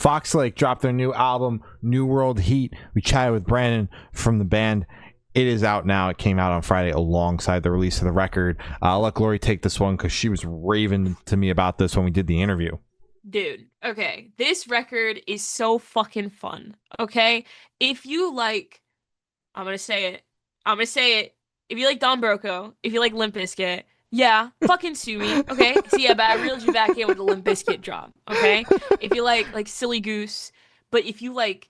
Fox Lake dropped their new album, New World Heat. We chatted with Brandon from the band. It is out now. It came out on Friday alongside the release of the record. I'll let Glory take this one because she was raving to me about this when we did the interview. Dude, okay. This record is so fucking fun, okay? If you like, I'm gonna say it. I'm gonna say it. If you like Don Broco, if you like Limp Bizkit, yeah, fucking sue me, okay? So yeah, but I reeled you back in with the Limp Bizkit drop, okay? If you like Silly Goose, but if you like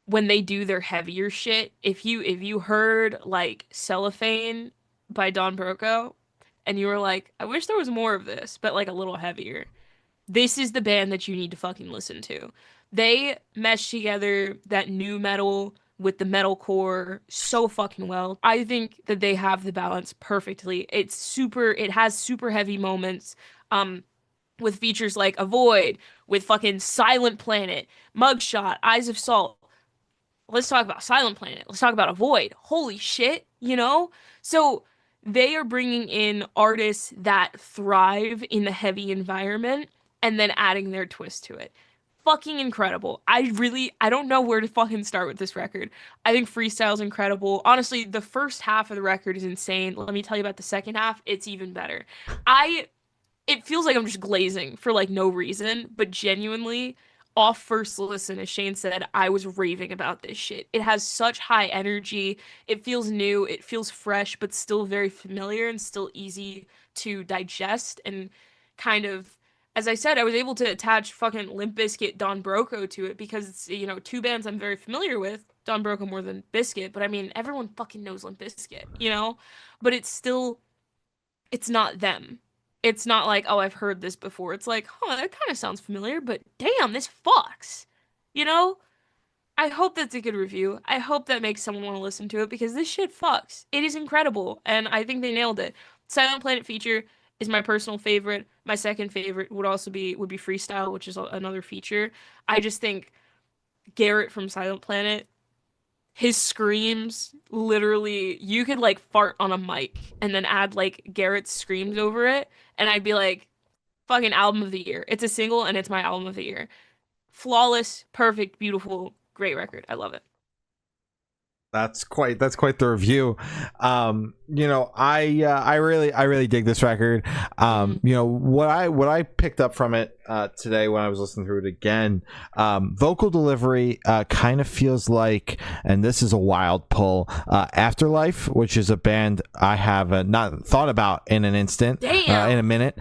when they do their heavier shit, if you heard like Cellophane by Don Broco and you were like, I wish there was more of this, but like a little heavier. This is the band that you need to fucking listen to. They mesh together that new metal with the metalcore so fucking well. I think that they have the balance perfectly. It has super heavy moments, with features like Avoid, with fucking Silent Planet, Mugshot, Eyes of Salt. Let's talk about Silent Planet. Let's talk about Avoid. Holy shit, you know? So they are bringing in artists that thrive in the heavy environment and then adding their twist to it. Fucking incredible. I don't know where to fucking start with this record. I think Freestyle's incredible. Honestly, the first half of the record is insane. Let me tell you about the second half. It's even better. It feels like I'm just glazing for like no reason, but genuinely, off first listen, as Shane said, I was raving about this shit. It has such high energy. It feels new. It feels fresh, but still very familiar and still easy to digest and kind of, as I said, I was able to attach fucking Limp Bizkit, Don Broco to it because it's, two bands I'm very familiar with. Don Broco more than Bizkit, but I mean, everyone fucking knows Limp Bizkit, you know? But it's not them. It's not like, oh, I've heard this before. It's like, oh, that kind of sounds familiar, but damn, this fucks. You know? I hope that's a good review. I hope that makes someone want to listen to it because this shit fucks. It is incredible, and I think they nailed it. Silent Planet feature is my personal favorite. My second favorite would be Freestyle, which is another feature. I just think Garrett from Silent Planet, his screams, literally, you could like fart on a mic and then add like Garrett's screams over it, and I'd be like, fucking album of the year. It's a single and it's my album of the year. Flawless, perfect, beautiful, great record. I love it. That's quite the review. I really dig this record. What I picked up from it today when I was listening through it again, vocal delivery kind of feels like, and this is a wild pull, Afterlife, which is a band I have not thought about in an instant, in a minute,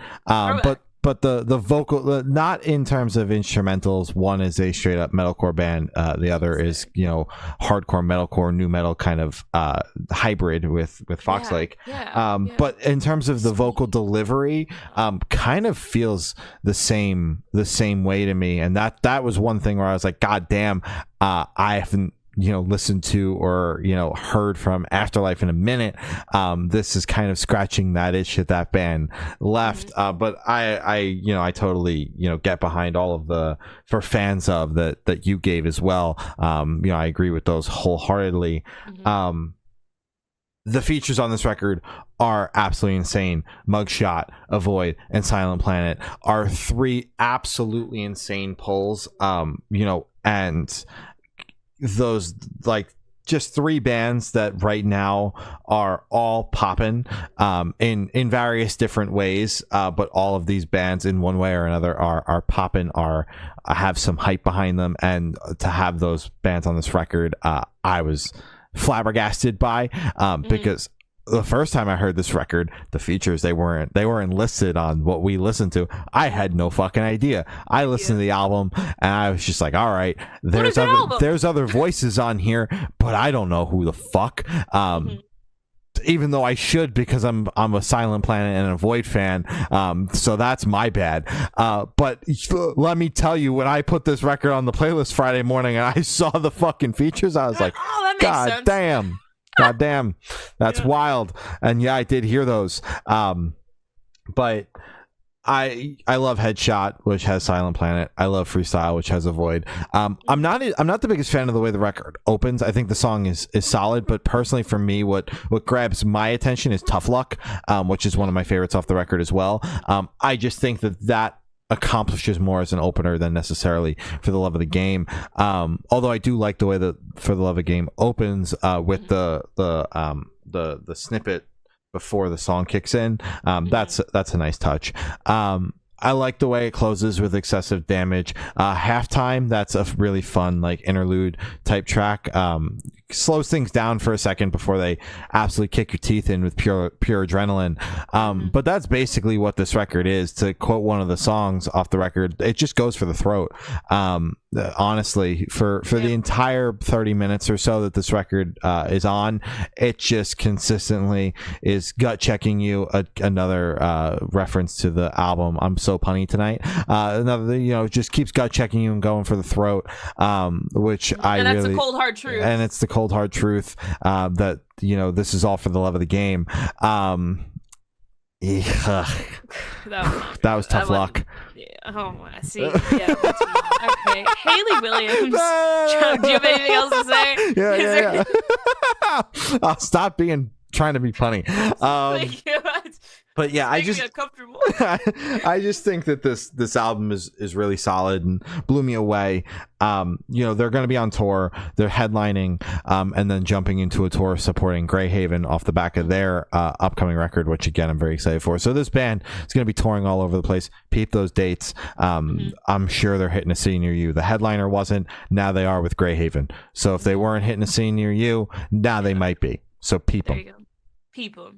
but the vocal, not in terms of instrumentals. One is a straight up metalcore band. The other is, hardcore metalcore, new metal kind of hybrid with Fox Lake. But in terms of the vocal delivery, kind of feels the same way to me. And that was one thing where I was like, God damn, I haven't listened to or heard from Afterlife in a minute. This is kind of scratching that itch that band left, but I totally get behind all of the for fans of that you gave as well. I agree with those wholeheartedly. The features on this record are absolutely insane. Mugshot, Avoid, and Silent Planet are three absolutely insane pulls. And those, like, just three bands that right now are all popping in various different ways, but all of these bands in one way or another are popping, have some hype behind them, and to have those bands on this record, I was flabbergasted by, because the first time I heard this record, the features, they weren't listed on what we listened to. I had no fucking idea. I listened to the album and I was just like, all right, there's other voices on here, but I don't know who the fuck. Even though I should, because I'm a Silent Planet and a Void fan, so that's my bad. But let me tell you, when I put this record on the playlist Friday morning and I saw the fucking features, I was like, oh, that makes God sense. damn. God damn, that's wild. And yeah, I did hear those. But I love Headshot, which has Silent Planet. I love Freestyle, which has Avoid. I'm not the biggest fan of the way the record opens. I think the song is solid, but personally for me, what grabs my attention is Tough Luck, which is one of my favorites off the record as well. I just think that accomplishes more as an opener than necessarily For the Love of the Game. Although I do like the way that For the Love of the Game opens with the snippet before the song kicks in. That's a nice touch. I like the way it closes with Excessive Damage. Halftime, that's a really fun like interlude type track. Slows things down for a second before they absolutely kick your teeth in with pure adrenaline. But that's basically what this record is. To quote one of the songs off the record, it just goes for the throat. Honestly, for the entire 30 minutes or so that this record is on, it just consistently is gut checking you. Another reference to the album I'm So Punny Tonight. Another, it just keeps gut checking you and going for the throat, which that's the cold hard truth. And it's the cold hard truth that this is all for the love of the game. That was tough luck. Oh, I see. Yeah, that's okay. Haley Williams. Do you have anything else to say? Yeah. I'll stop trying to be funny. Thank you. But yeah, I just think that this album is really solid and blew me away. They're going to be on tour, they're headlining, and then jumping into a tour supporting Greyhaven off the back of their upcoming record, which again I'm very excited for. So this band is going to be touring all over the place. Peep those dates. I'm sure they're hitting a city near you. The headliner wasn't, now they are with Greyhaven. So if they weren't hitting a city near you, now they might be. So peep them. There you go. Peep them.